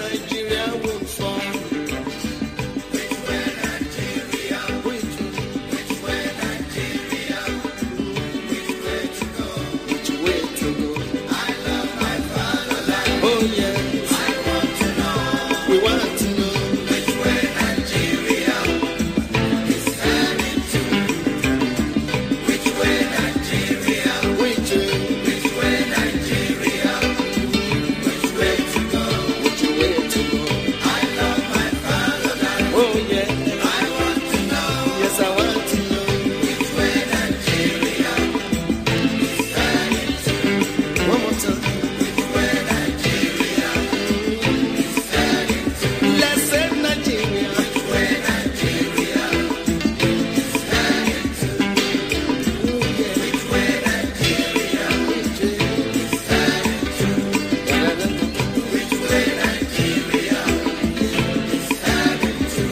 Nigeria will fall. Which way Nigeria? Which way Nigeria? Which way to go? Which way to go? I love my fatherland. Oh yes. I want to know. We want to know which way Nigeria is heading to. Which way Nigeria? Which way Nigeria? Which way to go? Which way to go? I love my fatherland. Oh yeah. I want to know. Yes, I want to know which way Nigeria is heading to. One more time. Which way Nigeria is heading to. Let's save Nigeria. Which way Nigeria is heading to. Oh yeah. Which way Nigeria is heading to. Which way Nigeria is heading to.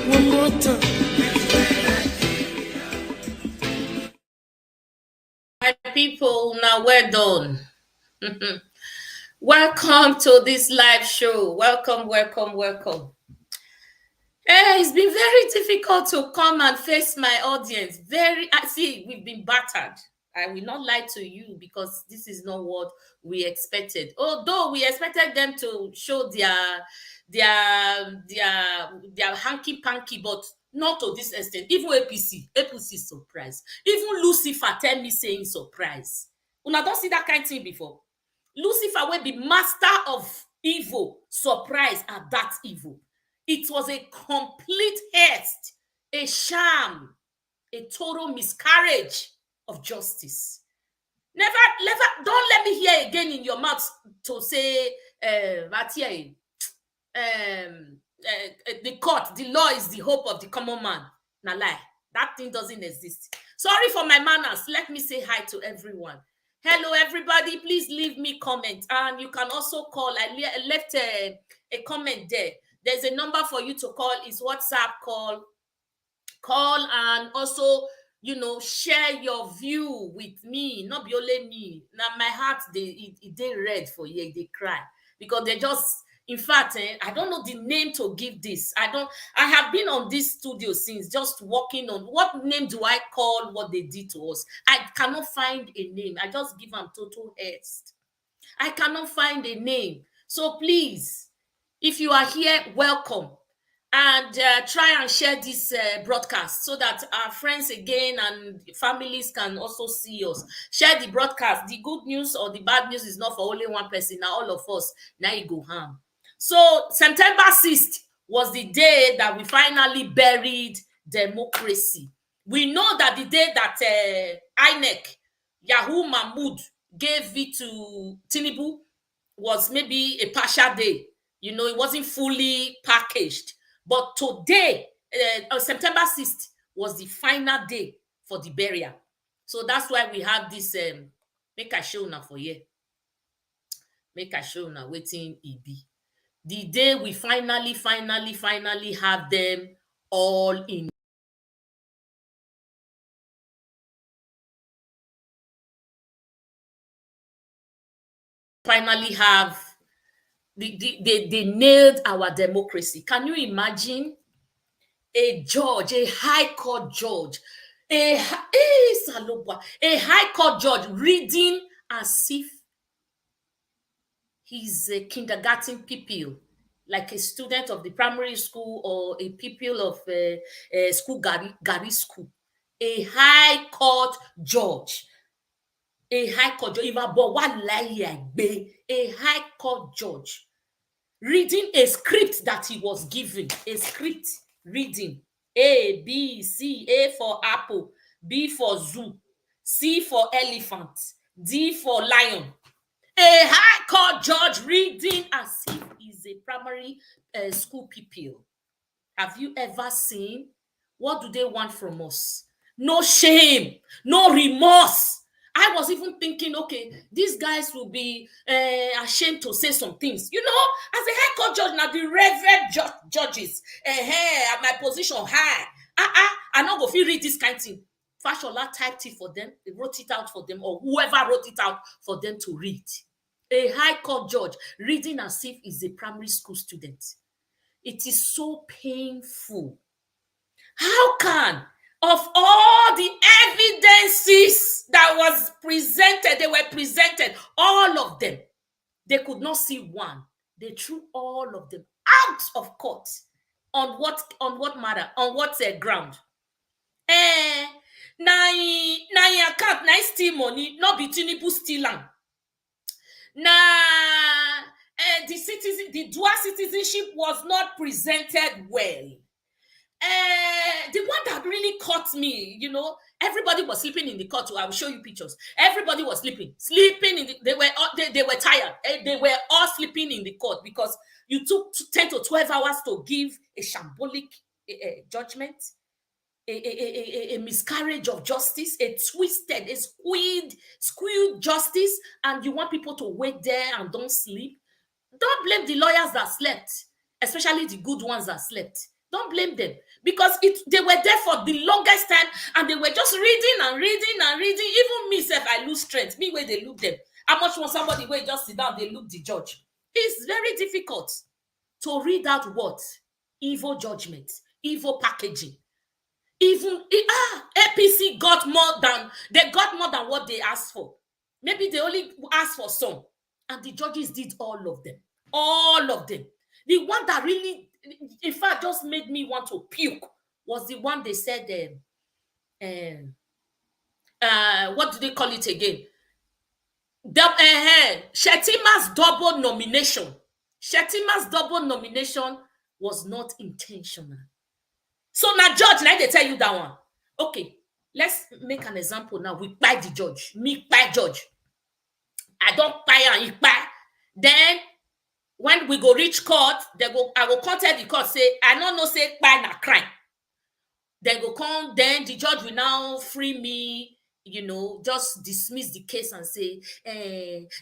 One more time. Which way Nigeria. My people, now we're done. Welcome to this live show. Welcome. It's been very difficult to come and face my audience. See, we've been battered. I will not lie to you because this is not what we expected. Although we expected them to show their hanky panky, but not to this extent. Even APC is surprised. Even Lucifer tell me saying surprise. Una don't see that kind of thing before. Lucifer will be master of evil, surprise at that evil. It was a complete haste, a sham, a total miscarriage of justice. Never, don't let me hear again in your mouth to say, the court, the law is the hope of the common man. Na lie. That thing doesn't exist. Sorry for my manners. Let me say hi to everyone. Hello, everybody. Please leave me comment. And you can also call. I left a comment there. There's a number for you to call. It's WhatsApp call. Call and also, share your view with me. Not be only me. Now, my heart, they red for you. They cry. Because they just... In fact, I don't know the name to give this. I have been on this studio since, just working on what name do I call what they did to us. I cannot find a name. I just give them total haste. I cannot find a name. So please, if you are here, welcome. And try and share this broadcast so that our friends again and families can also see us. Share the broadcast. The good news or the bad news is not for only one person. Now all of us, now you go harm. So September 6th was the day that we finally buried democracy. We know that the day that INEC, Yahoo Mahmood, gave it to Tinubu was maybe a partial day. It wasn't fully packaged. But today, September 6th, was the final day for the burial. So that's why we have this, make a show now for you. Make a show now, waiting EB. The day we finally have them all in. Finally have, they nailed our democracy. Can you imagine a judge, a high court judge, a high court judge reading as if he's a kindergarten pupil, like a student of the primary school or a pupil of school, Gary school. A high court judge. A high court judge. A high court judge reading a script that he was given. A script reading. A, B, C. A for apple. B for zoo. C for elephant. D for lion. A high court judge reading as if he's a primary school pupil. Have you ever seen? What do they want from us? No shame, no remorse. I was even thinking, okay, these guys will be ashamed to say some things. As a high court judge, now the reverend judges, at my position high. I not go feel read this kind of thing. Fashola typed it for them, they wrote it out for them, or whoever wrote it out for them to read. A high court judge reading as if he's a primary school student. It is so painful. How can, of all the evidences that was presented, they were presented, all of them, they could not see one. They threw all of them out of court. On what matter? On what ground? Na in account, na steal money, not be Tinubu steal am. The dual citizenship was not presented well. The one that really caught me, everybody was sleeping in the court. I will show you pictures. Everybody was sleeping in they were tired. They were all sleeping in the court because you took 10 to 12 hours to give a shambolic judgment, a miscarriage of justice, a twisted, a skewed justice, and you want people to wait there and don't sleep. Don't blame the lawyers that slept, especially the good ones that slept. Don't blame them, because they were there for the longest time and they were just reading and reading and reading. Even me, self, I lose strength. Me, where they look them. How much more somebody where just sit down, they look the judge. It's very difficult to read out what? Evil judgment, evil packaging. Even APC got more than what they asked for. Maybe they only asked for some, and the judges did all of them. All of them. The one that really, in fact, just made me want to puke was the one they said, what do they call it again? Shetima's double nomination. Shetima's double nomination was not intentional. So now, judge, now they tell you that one. Okay, let's make an example now. We buy the judge. Me buy judge. I don't buy and he buy. Then, when we go reach court, I will contact the court, say, I don't know, say, buy na crime. Then the judge will now free me, just dismiss the case and say,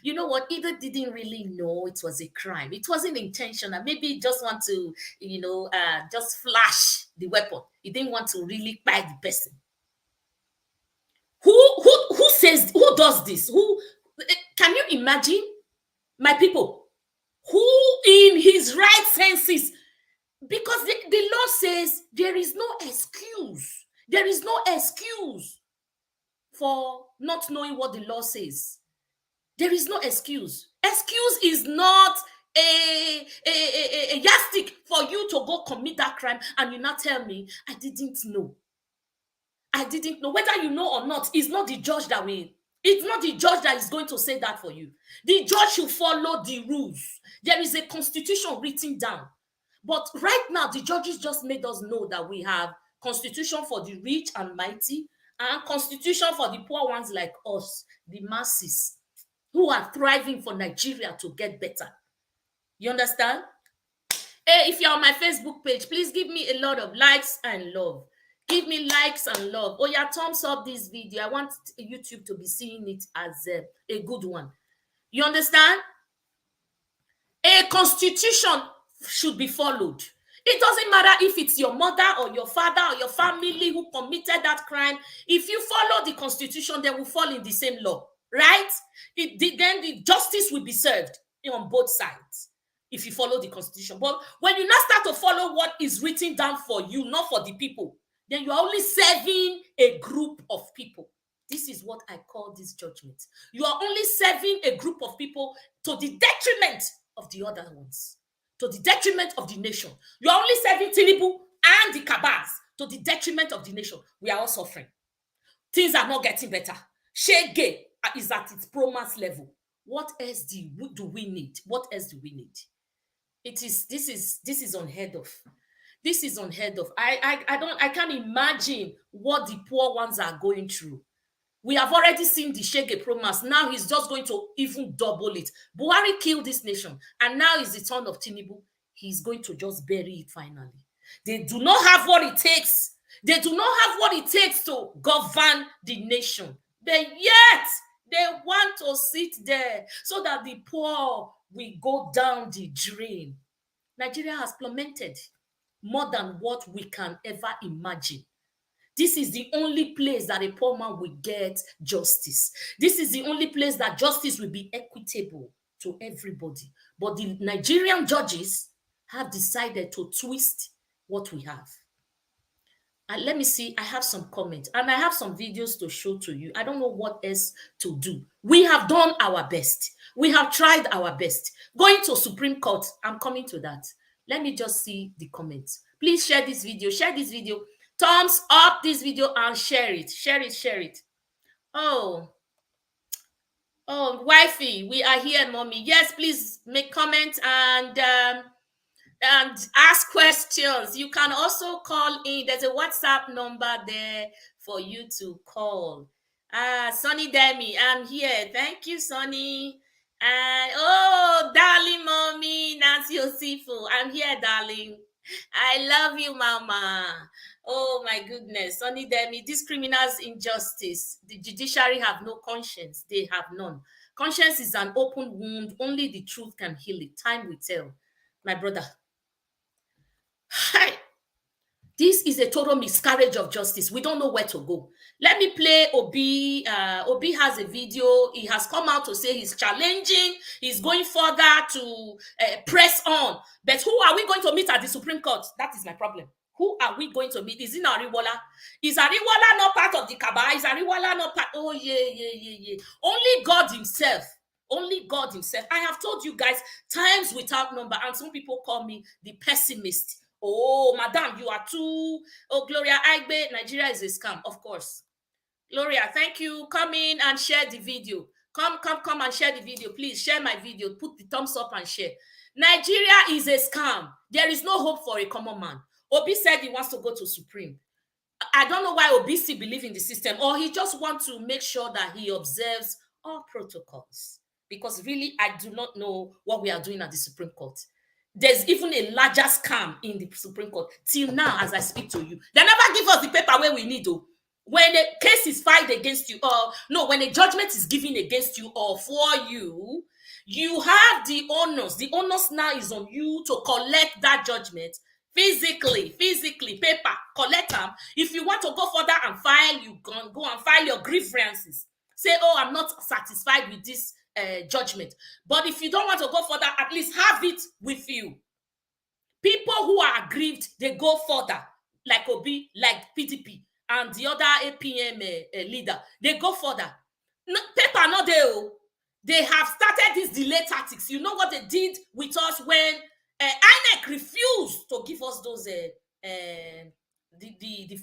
you know what, either didn't really know it was a crime. It wasn't intentional. Maybe he just want to, just flash the weapon. He didn't want to really buy the person. Who does this? Can you imagine, my people? Who in his right senses? Because the law says there is no excuse. There is no excuse for not knowing what the law says. There is no excuse. Excuse is not a yardstick for you to go commit that crime and you not tell me, I didn't know. I didn't know. Whether you know or not, it's not the judge that will. It's not the judge that is going to say that for you. The judge should follow the rules. There is a constitution written down. But right now, the judges just made us know that we have constitution for the rich and mighty and constitution for the poor ones like us, the masses, who are thriving for Nigeria to get better. You understand? Hey, if you're on my Facebook page, please give me a lot of likes and love. Give me likes and love. Oh yeah, thumbs up this video. I want YouTube to be seeing it as a good one. You understand? A constitution should be followed. It doesn't matter if it's your mother or your father or your family who committed that crime. If you follow the constitution, they will fall in the same law, right? Then the justice will be served on both sides if you follow the constitution. But when you now start to follow what is written down for you, not for the people, then you are only serving a group of people. This is what I call this judgment. You are only serving a group of people to the detriment of the other ones, to the detriment of the nation. You are only serving Tinubu and the cabals to the detriment of the nation. We are all suffering. Things are not getting better. Shege is at its promise level. What else do we need? What else do we need? This is unheard of. This is unheard of. I can't imagine what the poor ones are going through. We have already seen the Shege promise. Now he's just going to even double it. Buhari killed this nation, and now is the turn of Tinubu. He's going to just bury it finally. They do not have what it takes. They do not have what it takes to govern the nation. But yet, they want to sit there so that the poor will go down the drain. Nigeria has plummeted more than what we can ever imagine. This is the only place that a poor man will get justice. This is the only place that justice will be equitable to everybody. But the Nigerian judges have decided to twist what we have. And let me see, I have some comments and I have some videos to show to you. I don't know what else to do. We have done our best. We have tried our best. Going to Supreme Court, I'm coming to that. Let me just see the comments. Please share this video. Share this video. Thumbs up this video and share it. Share it. Share it. Oh, wifey, we are here, mommy. Yes, please make comments and ask questions. You can also call in. There's a WhatsApp number there for you to call. Sonny Demi, I'm here. Thank you, Sonny. And oh, darling mommy, Nancy Osifu, I'm here, darling. I love you, mama. Oh my goodness, Sonny Demi, these criminals' injustice. The judiciary have no conscience. They have none. Conscience is an open wound. Only the truth can heal it. Time will tell. My brother. Hi. This is a total miscarriage of justice. We don't know where to go. Let me play Obi. Obi has a video. He has come out to say he's challenging. He's going further to press on. But who are we going to meet at the Supreme Court? That is my problem. Who are we going to meet? Is it Ariwola? Is Ariwola not part of the Kaba? Is Ariwola not part? Oh, yeah. Only God himself. Only God himself. I have told you guys times without number. And some people call me the pessimist. Oh, madam, you are too. Oh, Gloria Aigbe, Nigeria is a scam, of course. Gloria, thank you. Come in and share the video. Come and share the video. Please share my video. Put the thumbs up and share. Nigeria is a scam. There is no hope for a common man. Obi said he wants to go to Supreme. I don't know why Obi still believes in the system, or he just wants to make sure that he observes all protocols. Because really, I do not know what we are doing at the Supreme Court. There's even a larger scam in the Supreme Court. Till now, as I speak to you, they never give us the paper where we need to. When a case is filed against you, or no, when a judgment is given against you or for you, you have the onus. The onus now is on you to collect that judgment physically, paper, collect them. If you want to go further and file, you can go and file your grievances. Say, oh, I'm not satisfied with this judgment. But if you don't want to go further, at least have it with you. People who are aggrieved, they go further, like Obi, like PDP, and the other APM leader. They go further. No, paper not there. They have started these delay tactics. You know what they did with us when INEC refused to give us those the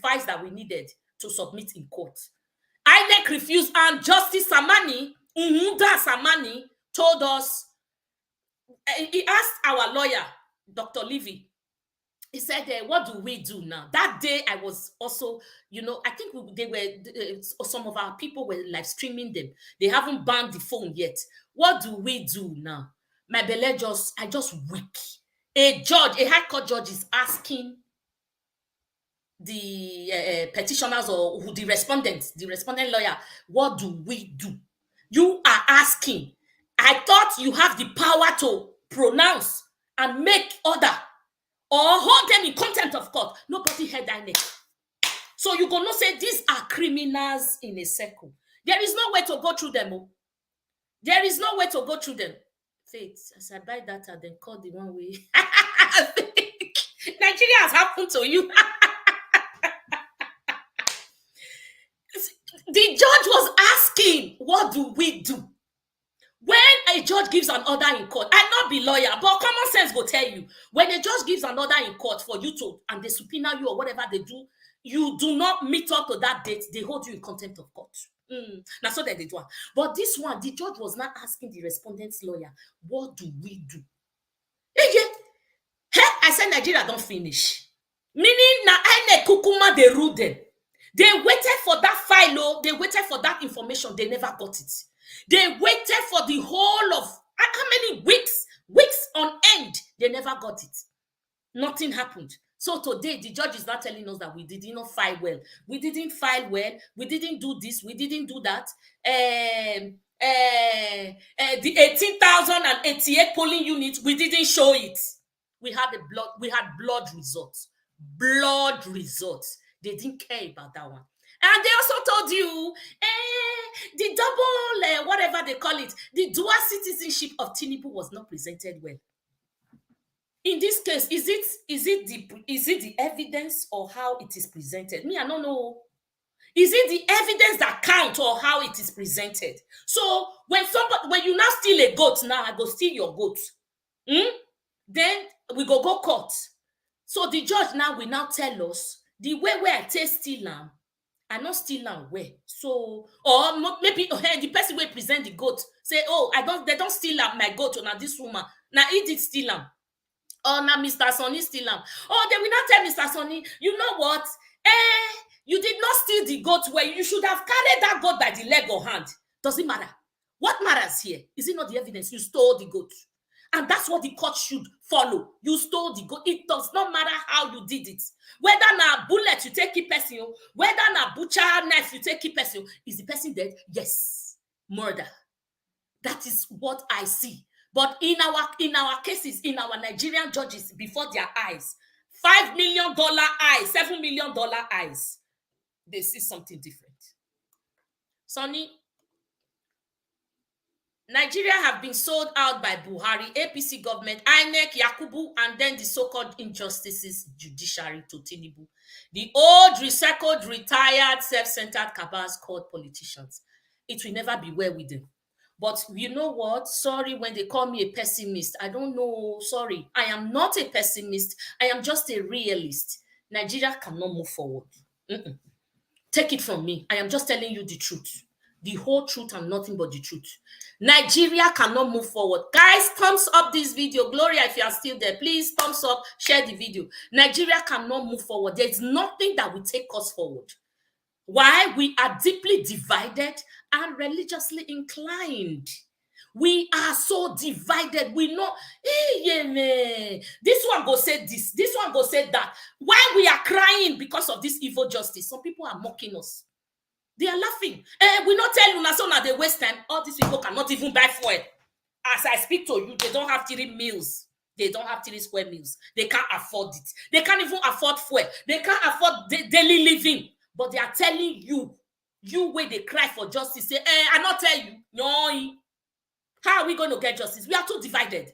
files that we needed to submit in court. INEC refused, and Justice Samani, Samani, told us, he asked our lawyer, Dr. Levy, he said, what do we do now? That day, I was also, I think some of our people were live streaming them. They haven't banned the phone yet. What do we do now? My belly I just weak. A high court judge is asking the petitioners or the respondent lawyer, what do we do? You are asking. I thought you have the power to pronounce and make order or hold them in contempt of court. Nobody heard that name. So you're going to say these are criminals in a circle. There is no way to go through them. There is no way to go through them. Faith, as I buy data, then call the one way. Nigeria has happened to you. The judge was asking, what do we do? When a judge gives an order in court, I not be lawyer, but common sense will tell you, when a judge gives an order in court for you to, and they subpoena you or whatever they do, you do not meet up to that date, they hold you in contempt of court. Now, so that they do. But this one, the judge was not asking the respondent's lawyer, what do we do? I said Nigeria don't finish. Meaning, na ene kukuma they rule them. They waited for that file, they waited for that information, they never got it. They waited for the whole of, how many weeks on end, they never got it. Nothing happened. So today, the judge is not telling us that we did not file well. We didn't file well. We didn't do this. We didn't do that. The 18,088 polling units, we didn't show it. We had blood results. Blood results. They didn't care about that one. And they also told you, the double, whatever they call it, the dual citizenship of Tinubu was not presented well. In this case, is it the evidence or how it is presented? Me, I don't know. Is it the evidence that counts or how it is presented? So when you now steal a goat, now I go steal your goat. Then we go court. So the judge now will now tell us the way where I take steal am, I not steal am where. So or maybe the person will present the goat say, oh, they don't steal am my goat or now this woman. Now he did steal am. Or now Mr. Sonny steal am. Oh, they will not tell Mr. Sonny, you know what? You did not steal the goat where you should have carried that goat by the leg or hand. Doesn't matter. What matters here? Is it not the evidence? You stole the goat. And that's what the court should follow. You stole the goat. It does not matter how you did it. Whether na bullet you take keep person, whether na butcher knife you take keep person, is the person dead? Yes. Murder. That is what I see. But in our cases, in our Nigerian judges, before their eyes, $5 million eyes, $7 million eyes, they see something different. Sonny, Nigeria have been sold out by Buhari, APC government, INEC, Yakubu, and then the so-called injustices judiciary to Tinubu. The old, recycled, retired, self-centered cabals called politicians. It will never be well with them. But you know what? Sorry when they call me a pessimist. I don't know. Sorry. I am not a pessimist. I am just a realist. Nigeria cannot move forward. Take it from me. I am just telling you the truth. The whole truth and nothing but the truth. Nigeria cannot move forward. Guys, thumbs up this video. Gloria, if you are still there, please thumbs up, share the video. Nigeria cannot move forward. There is nothing that will take us forward. Why? We are deeply divided and religiously inclined. We are so divided. We know, this one go say this one go say that. Why we are crying because of this evil justice? Some people are mocking us. They are laughing. We not tell you now, so now they waste time. All these people cannot even buy fuel. As I speak to you, they don't have 3 meals. They don't have 3 square meals. They can't afford it. They can't even afford fuel. They can't afford daily living. But they are telling you where they cry for justice. Say, I not tell you. No. How are we going to get justice? We are too divided.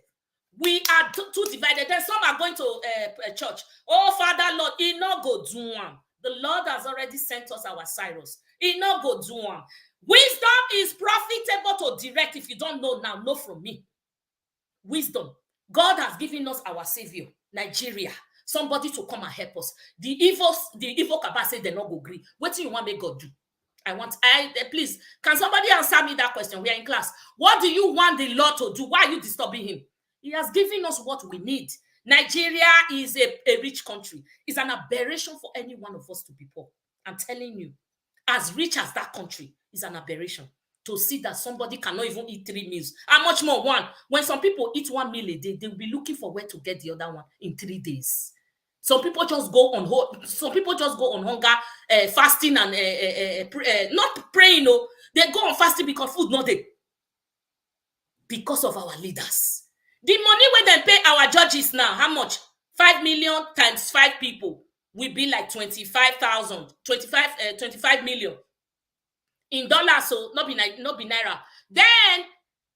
We are too divided. Then some are going to a church. Oh, Father, Lord, he no go do one. The Lord has already sent us our Cyrus. He no go do one. Wisdom is profitable to direct. If you don't know now, know from me. Wisdom. God has given us our Savior, Nigeria. Somebody to come and help us. The evil cabal say they not go agree. What do you want me God do? Please, can somebody answer me that question? We are in class. What do you want the Lord to do? Why are you disturbing him? He has given us what we need. Nigeria is a rich country. It's an aberration for any one of us to be poor. I'm telling you, as rich as that country is an aberration. To see that somebody cannot even eat 3 meals. How much more one? When some people eat 1 meal a day, they will be looking for where to get the other one in 3 days. Some people just go on some people just go on hunger, fasting and not praying. No, they go on fasting because food not there. Because of our leaders. The money where they pay our judges now, how much? 5 million times 5 people will be like 25,000, 25 million in dollars. So not be naira. Then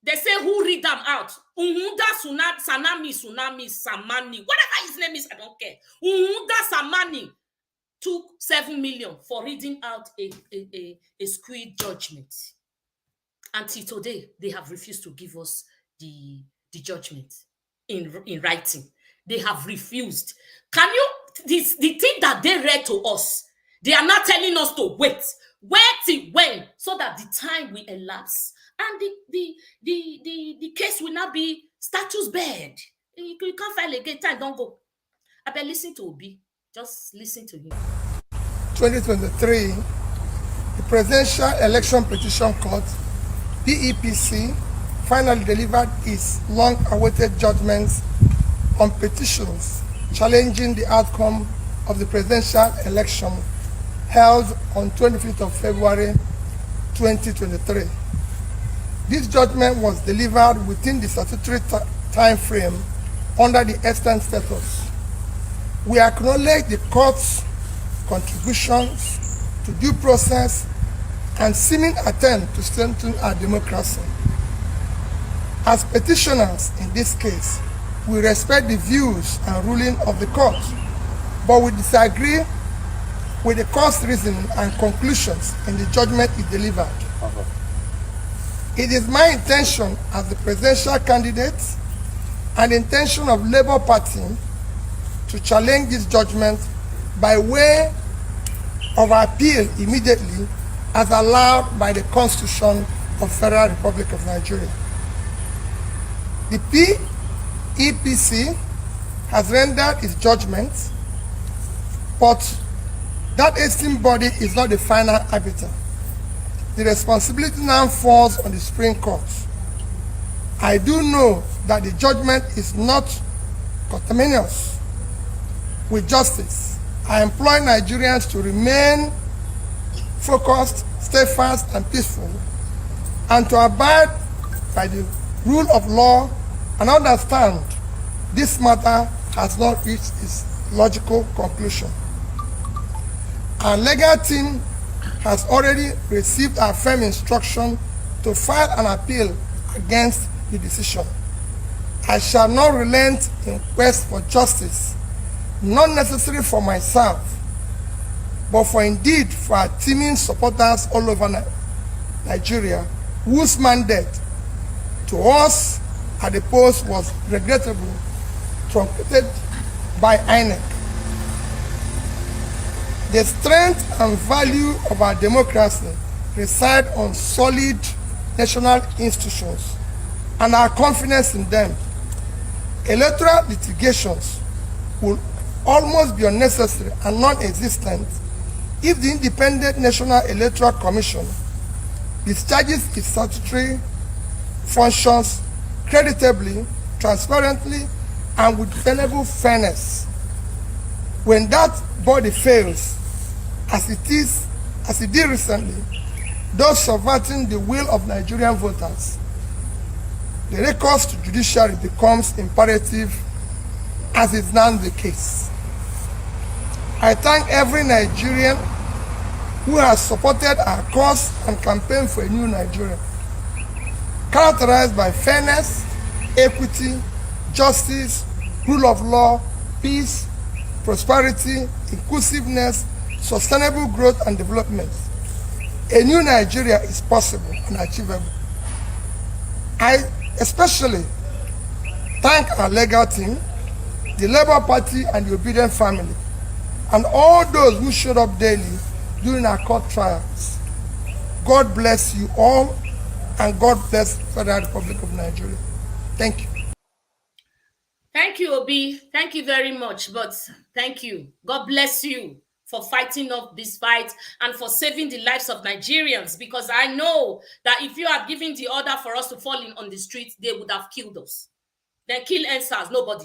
they say who read them out? Uhunda Sanami Samani, whatever his name is, I don't care. Uhunda Samani took 7 million for reading out a skewed judgment. Until today, they have refused to give us the judgment in writing. They have refused. Can you, the thing that they read to us, they are not telling us to wait. Wait till when? So that the time will elapse. And the case will not be status bed. You can't file again. Time don't go. I better listen to Obi. Just listen to him. 2023, the Presidential Election Petition Court, PEPC, finally delivered its long-awaited judgments on petitions challenging the outcome of the presidential election held on 25th of February 2023. This judgment was delivered within the statutory time frame under the extant status. We acknowledge the court's contributions to due process and seeming attempt to strengthen our democracy. As petitioners in this case, we respect the views and ruling of the court, but we disagree with the court's reasoning and conclusions in the judgment it delivered. It is my intention as the presidential candidate and the intention of Labour Party to challenge this judgment by way of appeal immediately as allowed by the Constitution of Federal Republic of Nigeria. The PEPC has rendered its judgment, but that esteemed body is not the final arbiter. The responsibility now falls on the Supreme Court. I do know that the judgment is not conterminous with justice. I implore Nigerians to remain focused, steadfast, and peaceful, and to abide by the rule of law and understand this matter has not reached its logical conclusion. Our legal team has already received our firm instruction to file an appeal against the decision. I shall not relent in quest for justice, not necessarily for myself, but for indeed for our teeming supporters all over Nigeria, whose mandate to us at the post was regrettably truncated by INEC. The strength and value of our democracy reside on solid national institutions and our confidence in them. Electoral litigations will almost be unnecessary and non-existent if the Independent National Electoral Commission discharges its statutory functions creditably, transparently, and with dependable fairness. When that body fails, as it did recently, thus subverting the will of Nigerian voters, the recourse to judiciary becomes imperative, as is now the case. I thank every Nigerian who has supported our cause and campaign for a new Nigeria, characterized by fairness, equity, justice, rule of law, peace, prosperity, inclusiveness, sustainable growth and development. A new Nigeria is possible and achievable. I especially thank our legal team, the Labour Party and the Obedient family, and all those who showed up daily during our court trials. God bless you all, and God bless the Federal Republic of Nigeria. Thank you. Thank you, Obi. Thank you very much. But thank you. God bless you for fighting up this fight and for saving the lives of Nigerians, because I know that if you had given the order for us to fall in on the streets, they would have killed us. Then kill answers, nobody.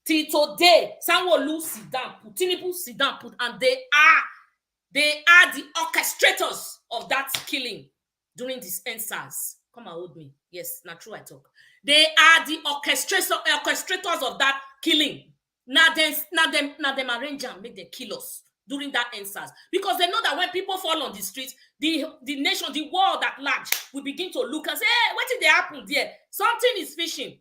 Till today, Sanwo-Olu sit down, put Tinubu sit down, put, and they are the orchestrators of that killing during these answers. Come and hold me. Yes, not true I talk. They are the orchestrators of that killing. Now them arrange and make them kill us during that answers, because they know that when people fall on the streets, the nation, the world at large will begin to look and say, hey, what did they happen there? Something is fishing.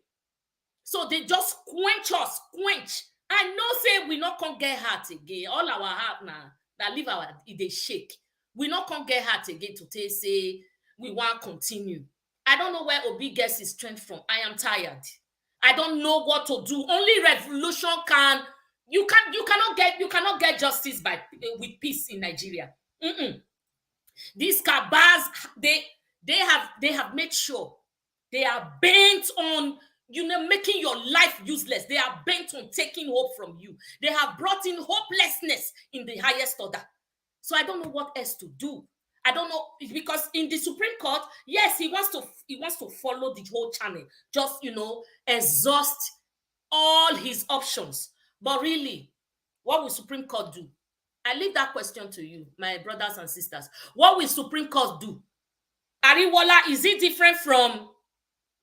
So they just quench us, quench. I know say we not can get heart again. All our heart now that leave our they shake. We not can get heart again to say we want to continue. I don't know where Obi gets his strength from. I am tired. I don't know what to do. Only revolution can. You cannot get justice with peace in Nigeria. These cabals, they have made sure they are bent on making your life useless. They are bent on taking hope from you. They have brought in hopelessness in the highest order. So I don't know what else to do. I don't know, because in the Supreme Court, yes, he wants to follow the whole channel, just exhaust all his options. But really, what will Supreme Court do? I leave that question to you, my brothers and sisters. What will Supreme Court do? Ariwola, is it different from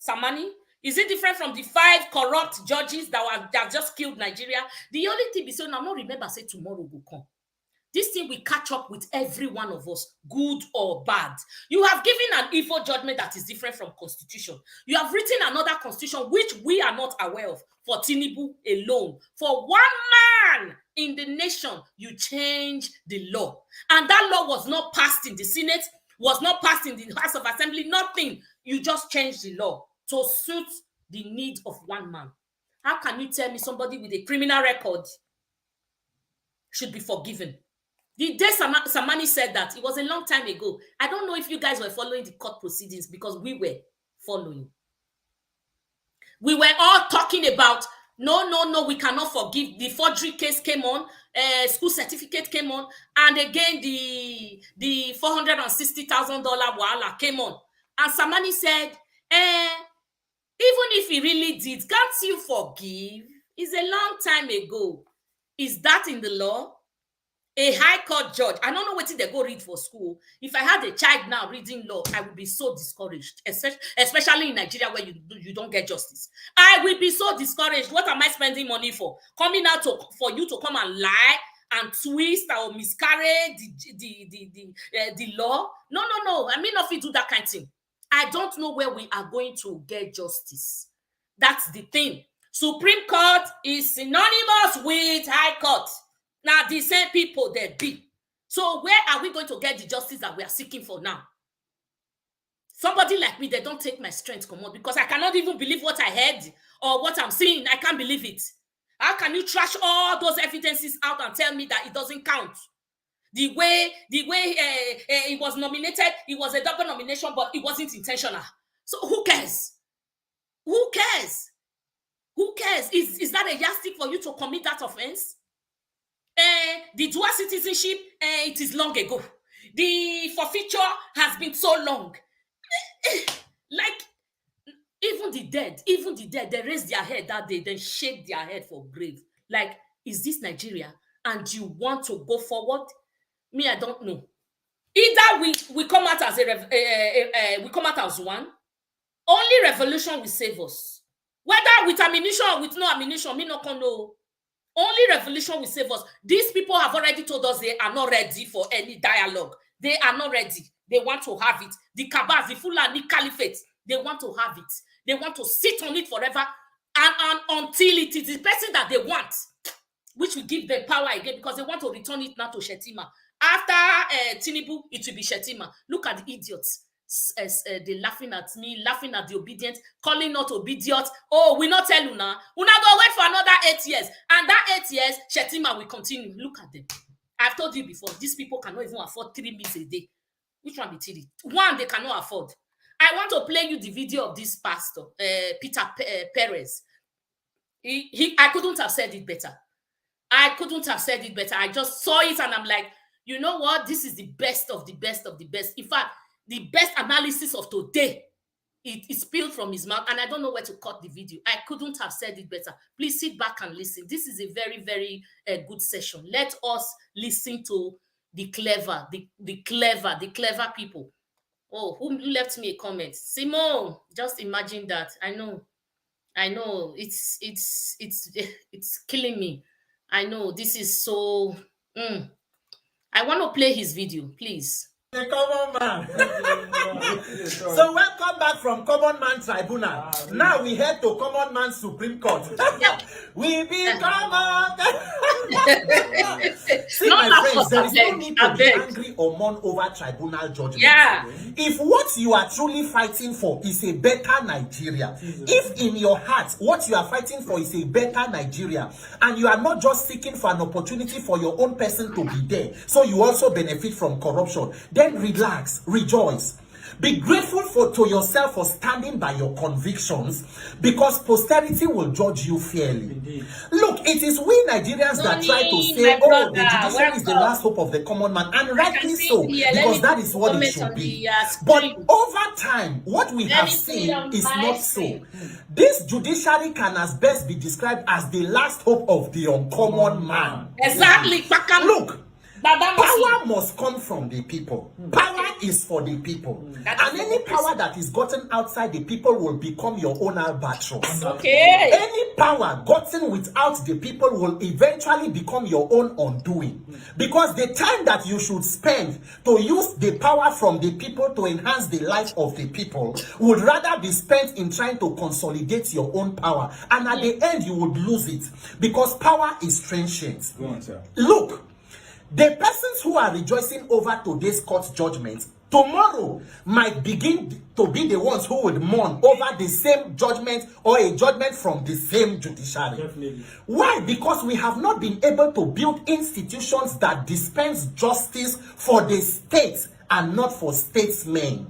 Samani? Is it different from the 5 corrupt judges that have just killed Nigeria? The only thing is, I don't remember say tomorrow will come. this thing will catch up with every one of us, good or bad. You have given an evil judgment that is different from constitution. You have written another constitution which we are not aware of for Tinubu alone. For one man in the nation, you change the law. And that law was not passed in the Senate, was not passed in the House of Assembly, nothing. You just changed the law to suit the need of one man. How can you tell me somebody with a criminal record should be forgiven? The day Samani said that, it was a long time ago. I don't know if you guys were following the court proceedings, because we were following. We were all talking about, no, we cannot forgive. The forgery case came on, school certificate came on, and again the $460,000 wahala came on. And Samani said, even if he really did, can't you forgive? It's a long time ago. Is that in the law? A high court judge, I don't know what they go read for school. If I had a child now reading law, I would be so discouraged, especially in Nigeria where you don't get justice. I will be so discouraged. What am I spending money for? Coming out for you to come and lie and twist or miscarry the law? No. I mean, if you do that kind of thing. I don't know where we are going to get justice. That's the thing. Supreme Court is synonymous with High Court. Now, the same people there be. So where are we going to get the justice that we are seeking for now? Somebody like me, they don't take my strength, come on, because I cannot even believe what I heard or what I'm seeing. I can't believe it. How can you trash all those evidences out and tell me that it doesn't count? The way it was nominated, it was a double nomination, but it wasn't intentional. So who cares? Who cares? Who cares? Is that a yardstick for you to commit that offense? The dual citizenship, it is long ago. The forfeiture has been so long. Like, even the dead, they raise their head that day, then shake their head for grave. Like, is this Nigeria? And you want to go forward? Me, I don't know. Either we come out as we come out as one. Only revolution will save us. Whether with ammunition or with no ammunition, me no can know. Only revolution will save us. These people have already told us they are not ready for any dialogue. They are not ready. They want to have it. The Kabas, the Fulani Caliphate, they want to have it. They want to sit on it forever and until it is the person that they want, which will give them power again, because they want to return it now to Shetima. After Tinubu, it will be Shetima. Look at the idiots. They laughing at me, laughing at the obedient, calling not obedient. Oh, we not tell you now. We not go wait for another 8 years. And that 8 years, Shetima will continue. Look at them. I've told you before, these people cannot even afford 3 meals a day. Which one be 3? One, they cannot afford. I want to play you the video of this pastor, Peter Perez. I couldn't have said it better. I just saw it and I'm like, you know what? This is the best of the best of the best. In fact, the best analysis of today, it is spilled from his mouth, and I don't know where to cut the video. I couldn't have said it better. Please sit back and listen. This is a very, very good session. Let us listen to the clever clever people. Oh, who left me a comment? Simone, just imagine that. I know. It's killing me. I know this is so. I want to play his video, please. The common man. So welcome back from Common Man Tribunal. Now we head to Common Man Supreme Court. We become See, my friends, there is no need to be angry or mourn over tribunal judgment. Yeah. If what you are truly fighting for is a better Nigeria, if in your heart what you are fighting for is a better Nigeria, and you are not just seeking for an opportunity for your own person to be there, so you also benefit from corruption, then relax, rejoice. Be grateful to yourself for standing by your convictions, because posterity will judge you fairly. Indeed. Look, it is we Nigerians that try to say, oh, the judiciary is the last hope of the common man, and rightly so, because that is what it should be. But over time, what we have seen is not so. This judiciary can as best be described as the last hope of the uncommon man. Exactly. Look, Power must come from the people. Power is for the people. And any power that is gotten outside the people will become your own albatross. Okay. Any power gotten without the people will eventually become your own undoing. Because the time that you should spend to use the power from the people to enhance the life of the people would rather be spent in trying to consolidate your own power. And at the end, you would lose it. Because power is transient. Go on, sir. Look, the persons who are rejoicing over today's court judgment tomorrow might begin to be the ones who would mourn over the same judgment or a judgment from the same judiciary. Definitely. Why? Because we have not been able to build institutions that dispense justice for the state and not for statesmen.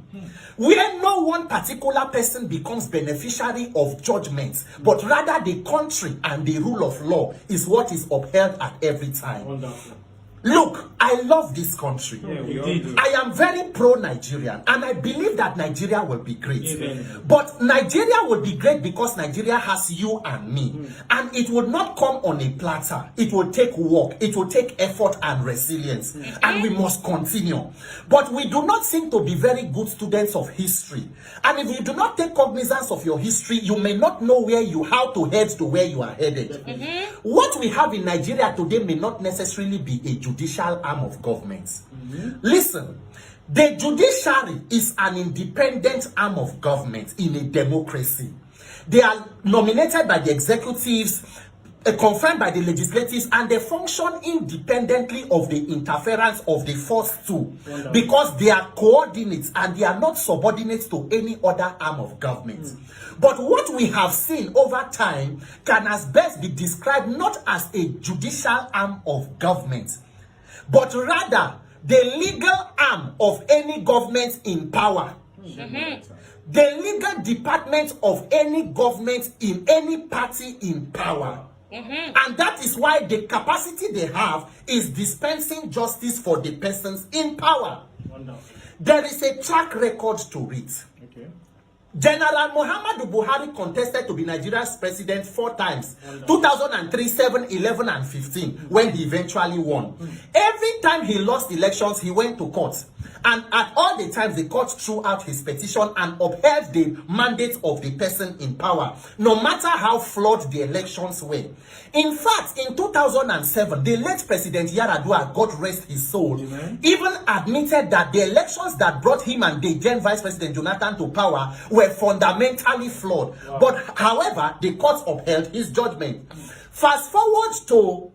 Where no one particular person becomes beneficiary of judgment, but rather the country and the rule of law is what is upheld at every time. Wonderful. Look, I love this country. Yeah, we all do. I am very pro-Nigerian and I believe that Nigeria will be great. Amen. But Nigeria will be great because Nigeria has you and me. And it will not come on a platter. It will take work. It will take effort and resilience. And we must continue. But we do not seem to be very good students of history. And if you do not take cognizance of your history, you may not know how to head to where you are headed. What we have in Nigeria today may not necessarily be a judicial arm of government. Listen, the judiciary is an independent arm of government in a democracy. They are nominated by the executives, confirmed by the legislatives, and they function independently of the interference of the first two. Because they are coordinates and they are not subordinates to any other arm of government. But what we have seen over time can as best be described not as a judicial arm of government, but rather the legal arm of any government in power. The legal department of any government in any party in power. And that is why the capacity they have is dispensing justice for the persons in power. Wonderful. There is a track record to it. Okay. General Muhammadu Buhari contested to be Nigeria's president 4 times. 2003, 7, 11, and 15, when he eventually won. Every time he lost elections, he went to court. And at all the times, the court threw out his petition and upheld the mandate of the person in power, no matter how flawed the elections were. In fact, in 2007, the late President Yar'Adua, God rest his soul, even admitted that the elections that brought him and the then Vice President Jonathan to power were fundamentally flawed. But however, the court upheld his judgment. Fast forward to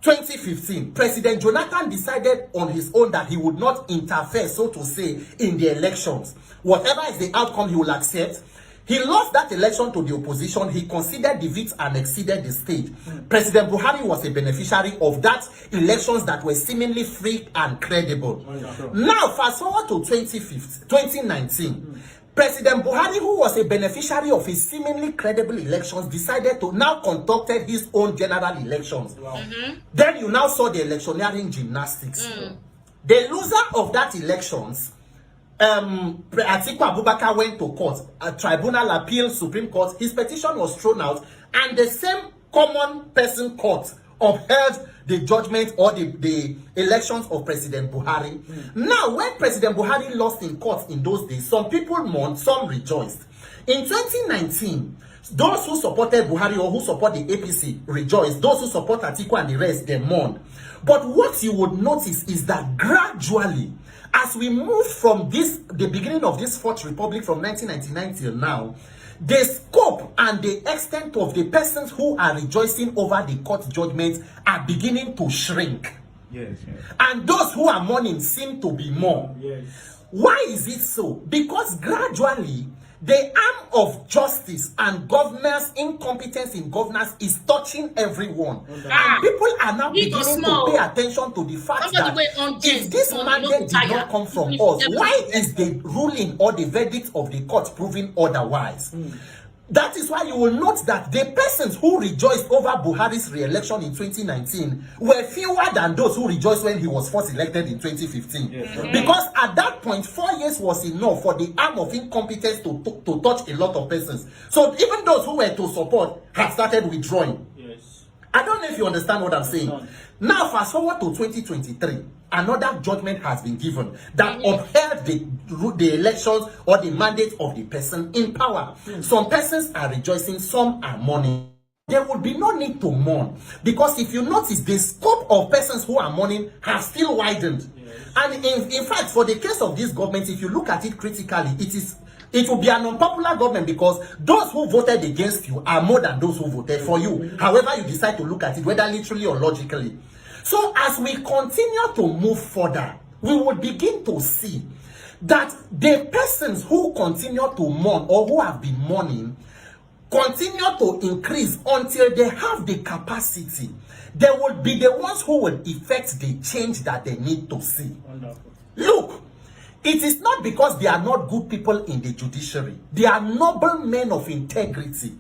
2015, President Jonathan decided on his own that he would not interfere, so to say, in the elections. Whatever is the outcome, he will accept. He lost that election to the opposition. He considered defeat and exceeded the stage. President Buhari was a beneficiary of that elections that were seemingly free and credible. Now, fast forward to 2019. President Buhari, who was a beneficiary of his seemingly credible elections, decided to now conducted his own general elections. Then you now saw the electioneering gymnastics. The loser of that elections, Atiku Abubakar, went to court, a tribunal appeal, Supreme Court. His petition was thrown out, and the same common person court upheld the judgment or the elections of President Buhari. Now, when President Buhari lost in court in those days, some people mourned, some rejoiced. In 2019, those who supported Buhari or who support the APC rejoiced. Those who support Atiku and the rest, they mourned. But what you would notice is that gradually, as we move from the beginning of this Fourth Republic from 1999 till now, the scope and the extent of the persons who are rejoicing over the court judgments are beginning to shrink. Yes. And those who are mourning seem to be more. Yes. Why is it so? Because gradually, the arm of justice and governance, incompetence in governance is touching everyone. And people are now beginning to pay attention to the fact that if this mandate did not come from us, why is the ruling or the verdict of the court proving otherwise? That is why you will note that the persons who rejoiced over Buhari's re-election in 2019 were fewer than those who rejoiced when he was first elected in 2015. Because at that point, 4 years was enough for the arm of incompetence to touch a lot of persons. So even those who were to support have started withdrawing. I don't know if you understand what I'm saying. Now, fast forward to 2023, another judgment has been given that upheld the elections or the mandate of the person in power. Some persons are rejoicing, some are mourning. There would be no need to mourn, because if you notice, the scope of persons who are mourning have still widened. And in fact, for the case of this government, if you look at it critically, it will be an unpopular government, because those who voted against you are more than those who voted for you. However you decide to look at it, whether literally or logically. So as we continue to move further, we will begin to see that the persons who continue to mourn or who have been mourning continue to increase until they have the capacity. They will be the ones who will effect the change that they need to see. Wonderful. Look, it is not because they are not good people in the judiciary. They are noble men of integrity.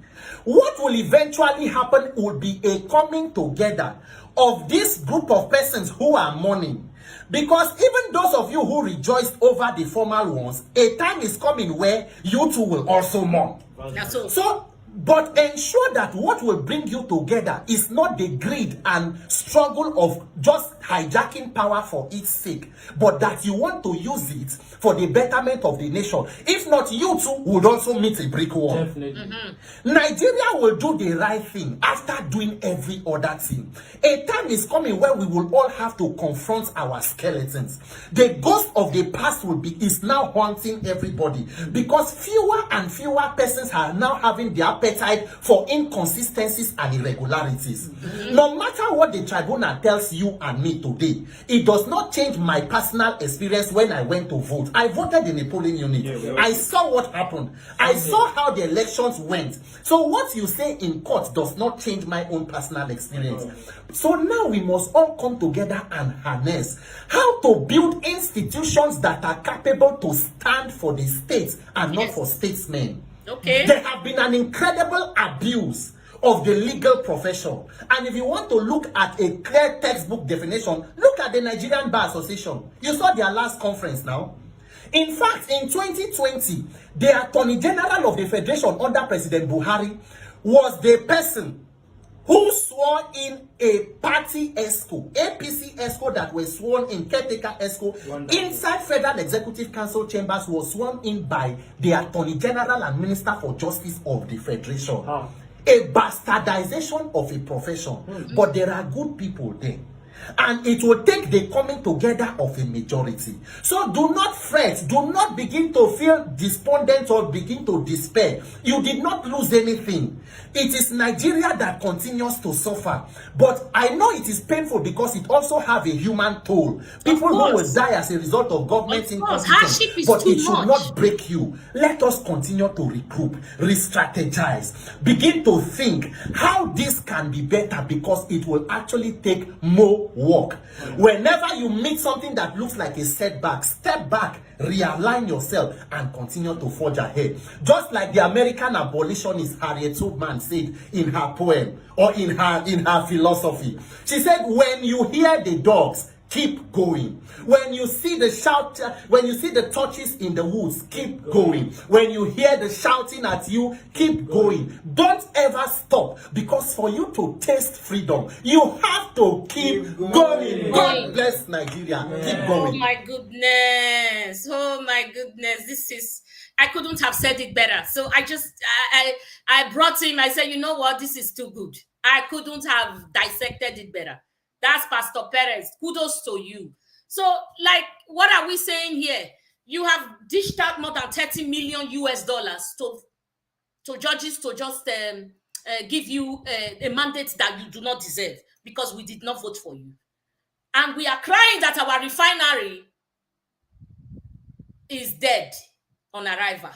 What will eventually happen will be a coming together of this group of persons who are mourning. Because even those of you who rejoiced over the formal ones, a time is coming where you too will also mourn. That's all. So, but ensure that what will bring you together is not the greed and struggle of just hijacking power for its sake, but that you want to use it for the betterment of the nation. If not, you too would also meet a brick wall. Definitely. Nigeria will do the right thing after doing every other thing. A time is coming where we will all have to confront our skeletons. The ghost of the past is now haunting everybody, because fewer and fewer persons are now having the appetite for inconsistencies and irregularities. No matter what the tribunal tells you and me today, it does not change my personal experience when I went to vote. I voted in a polling unit. I saw what happened. I saw how the elections went. So what you say in court does not change my own personal experience. So now we must all come together and harness how to build institutions that are capable to stand for the states and not for statesmen. Okay. There have been an incredible abuse of the legal profession. And if you want to look at a clear textbook definition, look at the Nigerian Bar Association. You saw their last conference now. In fact, in 2020, the Attorney General of the Federation under President Buhari was the person who swore in a party ESCO, APC ESCO that were sworn in, caretaker ESCO, inside Federal Executive Council chambers, was sworn in by the Attorney General and Minister for Justice of the Federation. A bastardization of a profession. But there are good people there. And it will take the coming together of a majority. So do not fret. Do not begin to feel despondent or begin to despair. You did not lose anything. It is Nigeria that continues to suffer. But I know it is painful because it also have a human toll. People who will die as a result of government incompetence. But it should not break you. Let us continue to regroup, re-strategize, begin to think how this can be better, because it will actually take more work. Whenever you meet something that looks like a setback, step back, realign yourself, and continue to forge ahead. Just like the American abolitionist Harriet Tubman said in her poem, or in her philosophy. She said, when you hear the dogs, keep going. When you see the torches in the woods, keep going. When you hear the shouting at you, keep going. Don't ever stop, because for you to taste freedom, you have to keep going. God bless Nigeria. Keep going. Oh my goodness. Oh my goodness. This is, I couldn't have said it better. So I brought him. I said, you know what? This is too good. I couldn't have dissected it better. That's Pastor Perez. Kudos to you. So, like, what are we saying here? You have dished out more than 30 million US dollars to judges to just give you a mandate that you do not deserve, because we did not vote for you. And we are crying that our refinery is dead on arrival.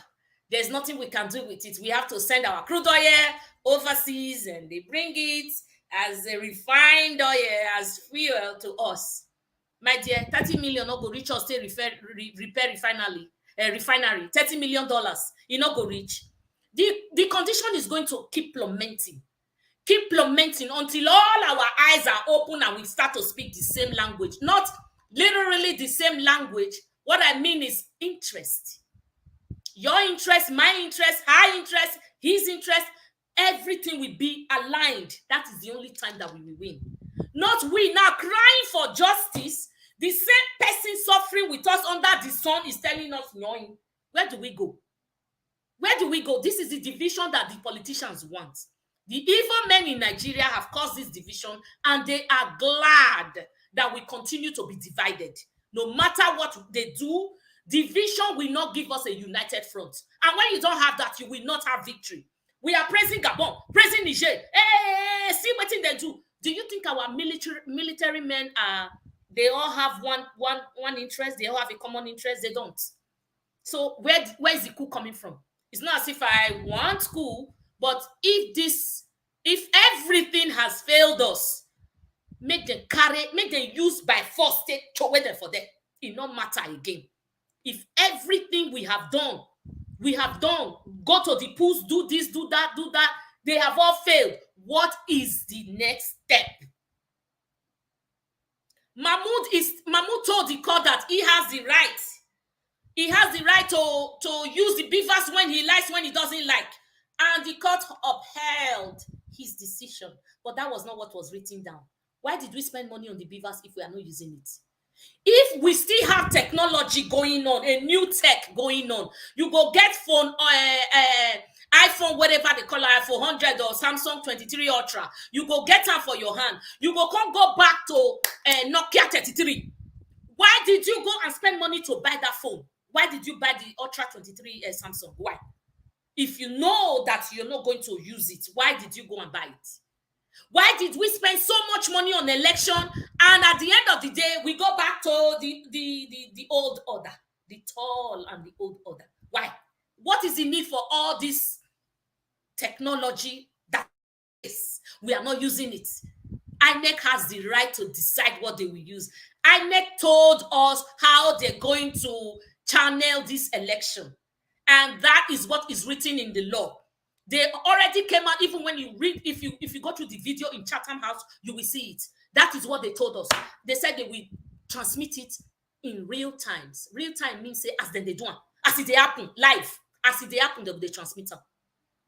There's nothing we can do with it. We have to send our crude oil overseas, and they bring it as a refined oil, as fuel to us. My dear, 30 million no go reach us to repair refinery. $30 million, you no go reach. The condition is going to keep plummeting until all our eyes are open and we start to speak the same language. Not literally the same language. What I mean is interest. Your interest, my interest, her interest, his interest. Everything will be aligned. That is the only time that we will win. Not we now crying for justice. The same person suffering with us under the sun is telling us, knowing. Where do we go? Where do we go? This is the division that the politicians want. The evil men in Nigeria have caused this division, and they are glad that we continue to be divided. No matter what they do, division will not give us a united front. And when you don't have that, you will not have victory. We are praising Gabon, praising Niger. Hey, see what they do. Do you think our military men are? They all have one interest. They all have a common interest. They don't. So where is the coup coming from? It's not as if I want coup, but if everything has failed us, make them use by force, take away them for them. It no matter again. If everything we have done, go to the pools, do this, do that, they have all failed. What is the next step? Mahmoud told the court that he has the right. He has the right to use the beavers when he likes, when he doesn't like. And the court upheld his decision. But that was not what was written down. Why did we spend money on the beavers if we are not using it? If we still have technology going on, a new tech going on, you go get phone, iPhone, whatever they call it, iPhone 100 or Samsung 23 Ultra. You go get them for your hand. You go back to Nokia 33. Why did you go and spend money to buy that phone? Why did you buy the Ultra 23 Samsung? Why? If you know that you're not going to use it, why did you go and buy it? Why did we spend so much money on election, and at the end of the day, we go back to the old order, the tall and the old order? Why? What is the need for all this technology that is? We are not using it. INEC has the right to decide what they will use. INEC told us how they're going to channel this election, and that is what is written in the law. They already came out. Even when you read, if you go through the video in Chatham House, you will see it. That is what they told us. They said they will transmit it in real times. Real time means say as then they do, as if they happen live, as if they happen, they transmit them.